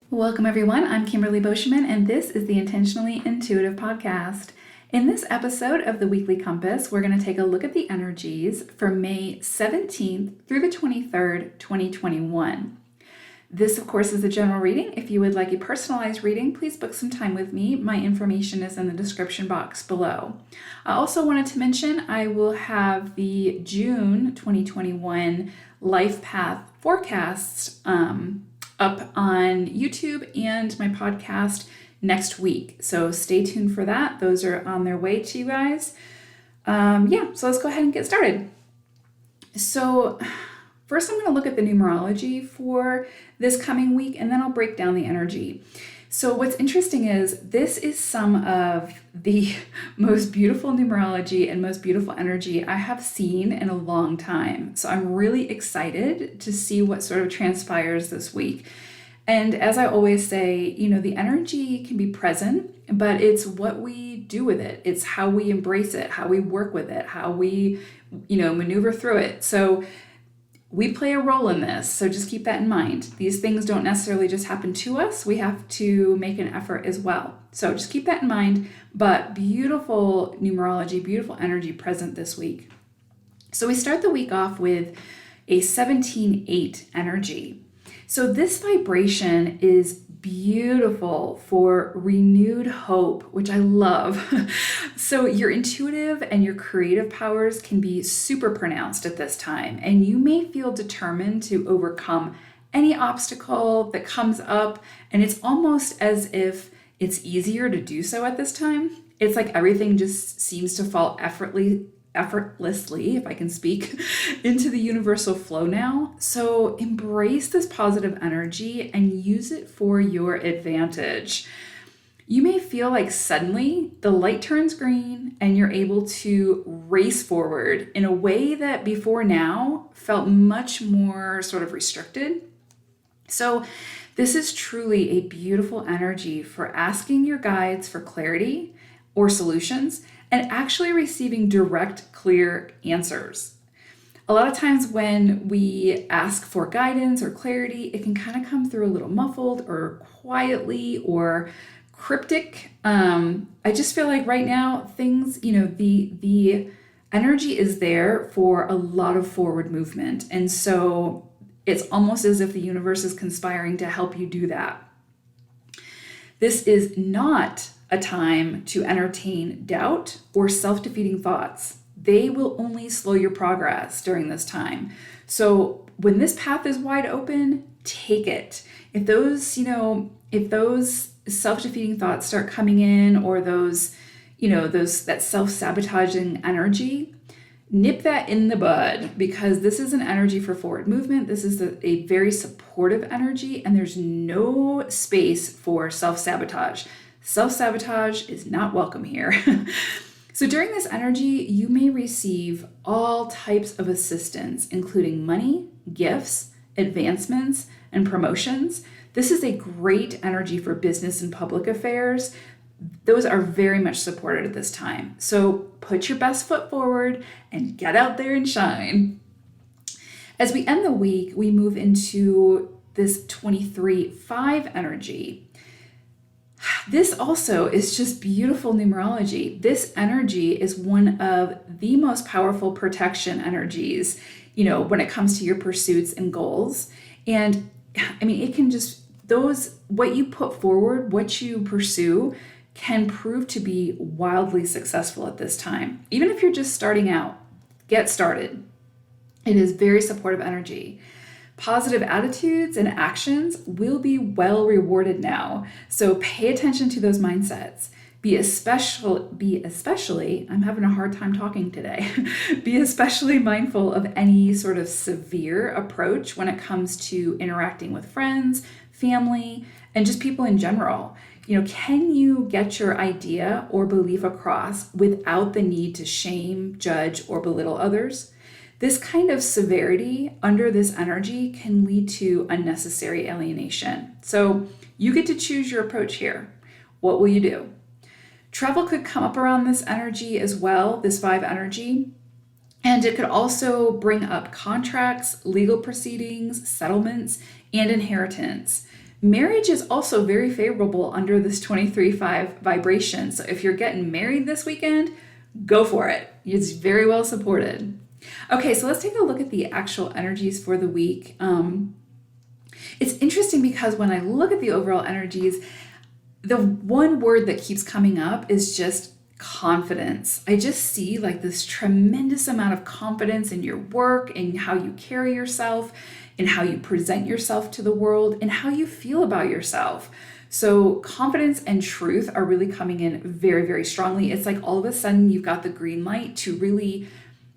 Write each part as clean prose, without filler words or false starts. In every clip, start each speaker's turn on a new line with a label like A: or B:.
A: Welcome, everyone. I'm Kimberly Boschman, and this is the Intentionally Intuitive Podcast. In this episode of the Weekly Compass, we're going to take a look at the energies for May 17th through the 23rd, 2021. This, of course, is a general reading. If you would like a personalized reading, please book some time with me. My information is in the description box below. I also wanted to mention I will have the June 2021 Life Path forecasts up on YouTube and my podcast next week. So stay tuned for that. Those are on their way to you guys. So let's go ahead and get started. So first I'm going to look at the numerology for this coming week, and then I'll break down the energy. So what's interesting is this is some of the most beautiful numerology and most beautiful energy I have seen in a long time. So I'm really excited to see what sort of transpires this week. And as I always say, the energy can be present, but it's what we do with it. It's how we embrace it, how we work with it, how we, maneuver through it. So we play a role in this, so just keep that in mind. These things don't necessarily just happen to us. We have to make an effort as well. So just keep that in mind, but beautiful numerology, beautiful energy present this week. So we start the week off with a 17-8 energy. So this vibration is beautiful for renewed hope, which I love. So your intuitive and your creative powers can be super pronounced at this time, and you may feel determined to overcome any obstacle that comes up, and it's almost as if it's easier to do so at this time. It's like everything just seems to fall effortlessly, if I can speak, into the universal flow now. So embrace this positive energy and use it for your advantage. You may feel like suddenly the light turns green and you're able to race forward in a way that before now felt much more sort of restricted. So this is truly a beautiful energy for asking your guides for clarity or solutions and actually receiving direct, clear answers. A lot of times when we ask for guidance or clarity, it can kind of come through a little muffled or quietly or cryptic. I just feel like right now things, the energy is there for a lot of forward movement. And so it's almost as if the universe is conspiring to help you do that. This is not a time to entertain doubt or self-defeating thoughts. They will only slow your progress during this time. So when this path is wide open, take it. If those self-defeating thoughts start coming in, or that self-sabotaging energy, nip that in the bud, because this is an energy for forward movement. This is a very supportive energy, and there's no space for self-sabotage. Self-sabotage is not welcome here. So during this energy, you may receive all types of assistance, including money, gifts, advancements, and promotions. This is a great energy for business and public affairs. Those are very much supported at this time. So put your best foot forward and get out there and shine. As we end the week, we move into this 23-5 energy. This also is just beautiful numerology. This energy is one of the most powerful protection energies, when it comes to your pursuits and goals. And it can just, what you put forward, what you pursue, can prove to be wildly successful at this time. Even if you're just starting out, get started. It is very supportive energy. Positive attitudes and actions will be well rewarded now. So pay attention to those mindsets. Be especially, I'm having a hard time talking today. Be especially mindful of any sort of severe approach when it comes to interacting with friends, family, and just people in general. Can you get your idea or belief across without the need to shame, judge, or belittle others? This kind of severity under this energy can lead to unnecessary alienation. So you get to choose your approach here. What will you do? Travel could come up around this energy as well, this 5 energy. And it could also bring up contracts, legal proceedings, settlements, and inheritance. Marriage is also very favorable under this 23/5 vibration. So if you're getting married this weekend, go for it. It's very well supported. Okay, so let's take a look at the actual energies for the week. It's interesting because when I look at the overall energies, the one word that keeps coming up is just confidence. I just see like this tremendous amount of confidence in your work, in how you carry yourself, in how you present yourself to the world, and how you feel about yourself. So confidence and truth are really coming in very, very strongly. It's like all of a sudden you've got the green light to really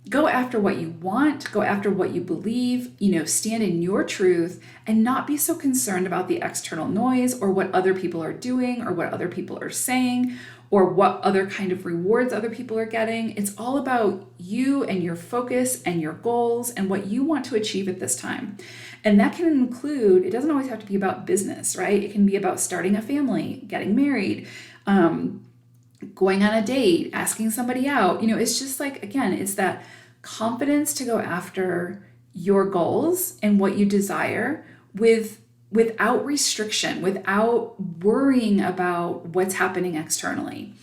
A: go after what you want, go after what you believe, stand in your truth and not be so concerned about the external noise or what other people are doing or what other people are saying or what other kind of rewards other people are getting. It's all about you and your focus and your goals and what you want to achieve at this time. And that can include, it doesn't always have to be about business, right? It can be about starting a family, getting married, going on a date, asking somebody out. It's just like, again, it's that confidence to go after your goals and what you desire without restriction, without worrying about what's happening externally.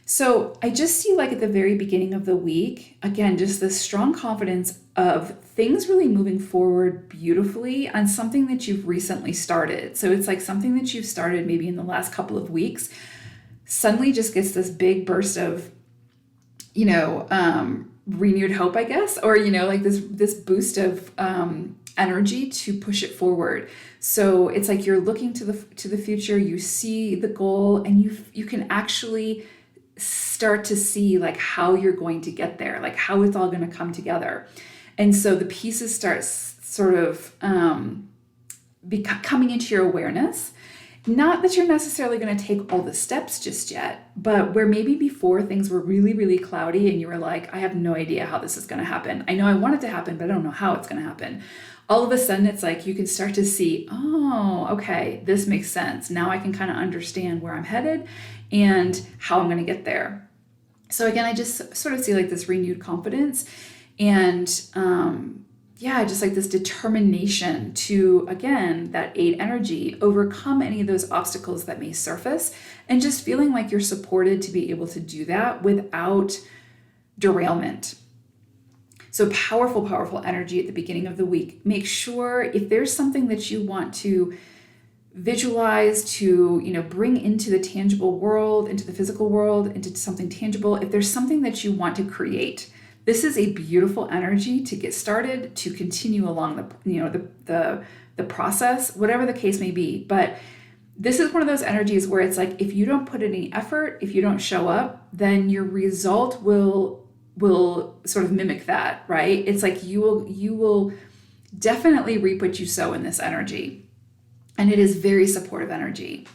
A: So I just see like at the very beginning of the week, again, just this strong confidence of things really moving forward beautifully on something that you've recently started. So it's like something that you've started maybe in the last couple of weeks suddenly just gets this big burst of, renewed hope, I guess, or, like this boost of energy to push it forward. So it's like you're looking to the future, you see the goal, and you can actually start to see like how you're going to get there, like how it's all going to come together. And so the pieces start sort of coming into your awareness. Not that you're necessarily going to take all the steps just yet, but where maybe before things were really, really cloudy and you were like, I have no idea how this is going to happen. I know I want it to happen, but I don't know how it's going to happen. All of a sudden, it's like you can start to see, oh, okay, this makes sense. Now I can kind of understand where I'm headed and how I'm going to get there. So again, I just sort of see like this renewed confidence and just like this determination to, again, that 8 energy, overcome any of those obstacles that may surface and just feeling like you're supported to be able to do that without derailment. So powerful, powerful energy at the beginning of the week. Make sure if there's something that you want to visualize, to, bring into the tangible world, into the physical world, into something tangible, if there's something that you want to create, this is a beautiful energy to get started, to continue along the process, whatever the case may be. But this is one of those energies where it's like, if you don't put any effort, if you don't show up, then your result will sort of mimic that, right? It's like you will definitely reap what you sow in this energy. And it is very supportive energy.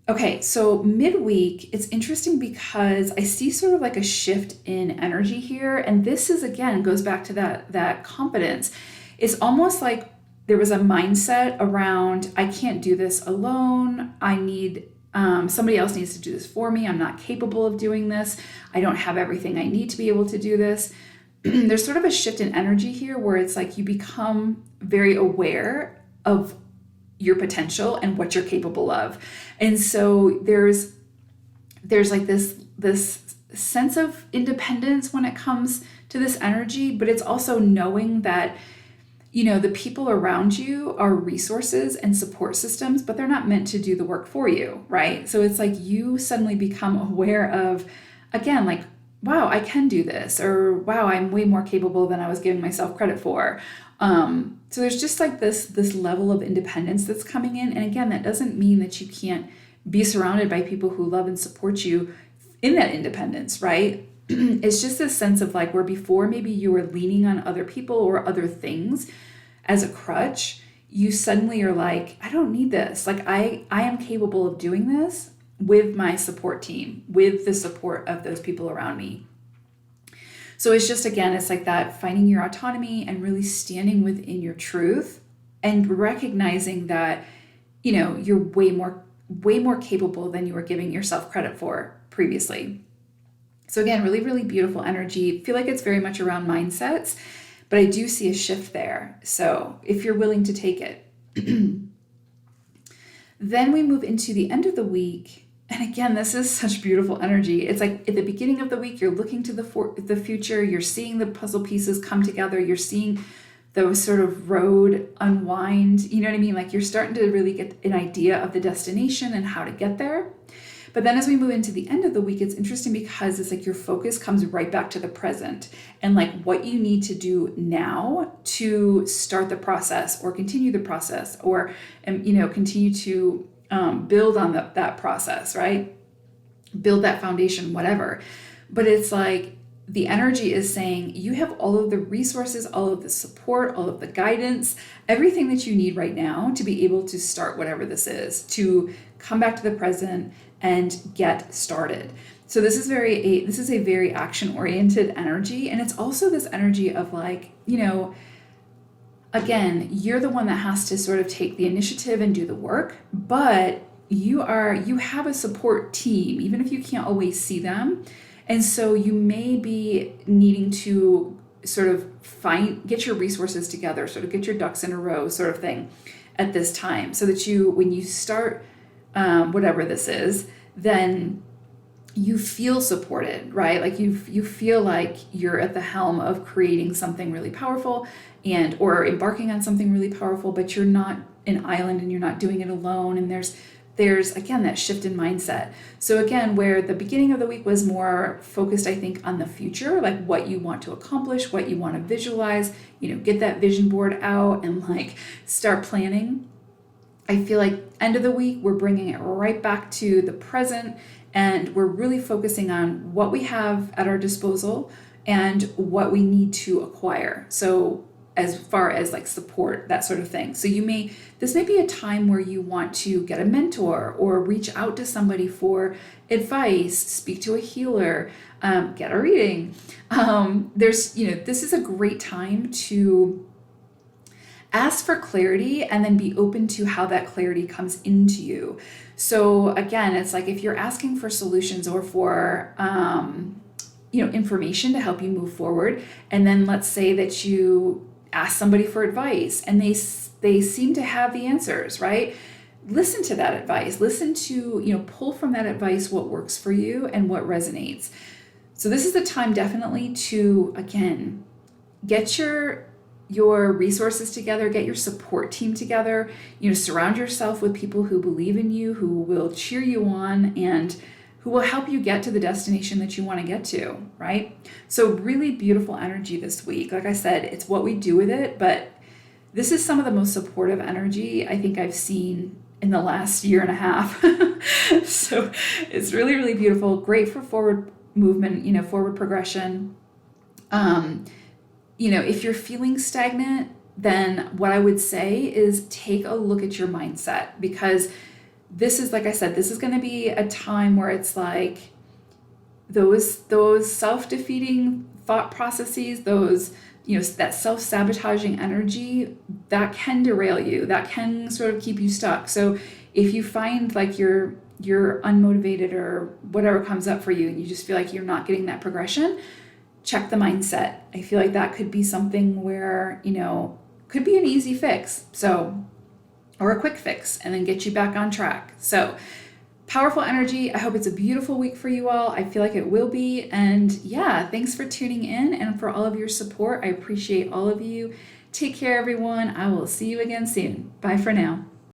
A: Okay, so midweek, it's interesting because I see sort of like a shift in energy here. And this is, again, goes back to that confidence. It's almost like there was a mindset around, I can't do this alone. I need, somebody else needs to do this for me. I'm not capable of doing this. I don't have everything I need to be able to do this. There's sort of a shift in energy here where it's like you become very aware of your potential and what you're capable of. And so there's like this sense of independence when it comes to this energy, but it's also knowing that, the people around you are resources and support systems, but they're not meant to do the work for you, right? So it's like you suddenly become aware of, again, like, wow, I can do this, or wow, I'm way more capable than I was giving myself credit for. So there's just like this level of independence that's coming in. And again, that doesn't mean that you can't be surrounded by people who love and support you in that independence, right? It's just this sense of like where before maybe you were leaning on other people or other things as a crutch, you suddenly are like, I don't need this. Like I am capable of doing this with my support team, with the support of those people around me. So it's just, again, it's like that finding your autonomy and really standing within your truth and recognizing that, you're way more capable than you were giving yourself credit for previously. So again, really, really beautiful energy. I feel like it's very much around mindsets, but I do see a shift there. So if you're willing to take it. Then we move into the end of the week. And again, this is such beautiful energy. It's like at the beginning of the week, you're looking to the future, you're seeing the puzzle pieces come together, you're seeing the sort of road unwind, you know what I mean? Like you're starting to really get an idea of the destination and how to get there. But then as we move into the end of the week, it's interesting because it's like your focus comes right back to the present and like what you need to do now to start the process or continue the process or, continue to build on that process, right? Build that foundation, whatever. But it's like, the energy is saying you have all of the resources, all of the support, all of the guidance, everything that you need right now to be able to start whatever this is, to come back to the present and get started. So this is a very action-oriented energy. And it's also this energy of like, again, you're the one that has to sort of take the initiative and do the work, but you have a support team, even if you can't always see them. And so you may be needing to sort of get your resources together, sort of get your ducks in a row sort of thing at this time so that when you start whatever this is, then you feel supported, right? Like you feel like you're at the helm of creating something really powerful or embarking on something really powerful, but you're not an island and you're not doing it alone. And there's again, that shift in mindset. So again, where the beginning of the week was more focused, I think, on the future, like what you want to accomplish, what you want to visualize, get that vision board out and like start planning. I feel like end of the week, we're bringing it right back to the present and we're really focusing on what we have at our disposal and what we need to acquire. So as far as like support, that sort of thing. So this may be a time where you want to get a mentor or reach out to somebody for advice, speak to a healer, get a reading. This is a great time to ask for clarity and then be open to how that clarity comes into you. So again, it's like if you're asking for solutions or for information to help you move forward, and then let's say that you ask somebody for advice and they seem to have the answers, right? Listen to that advice. Listen to, pull from that advice what works for you and what resonates. So this is the time definitely to, again, get your resources together, get your support team together, surround yourself with people who believe in you, who will cheer you on and who will help you get to the destination that you want to get to, right? So really beautiful energy this week. Like I said, it's what we do with it, but this is some of the most supportive energy I think I've seen in the last year and a half. So it's really, really beautiful. Great for forward movement, forward progression. If you're feeling stagnant, then what I would say is take a look at your mindset, because this is, like I said, this is going to be a time where it's like those self-defeating thought processes, those, that self-sabotaging energy, that can derail you, that can sort of keep you stuck. So if you find like you're unmotivated or whatever comes up for you and you just feel like you're not getting that progression, check the mindset. I feel like that could be something where, could be an easy fix. Or a quick fix and then get you back on track. So powerful energy. I hope it's a beautiful week for you all. I feel like it will be. And yeah, thanks for tuning in and for all of your support. I appreciate all of you. Take care, everyone. I will see you again soon. Bye for now.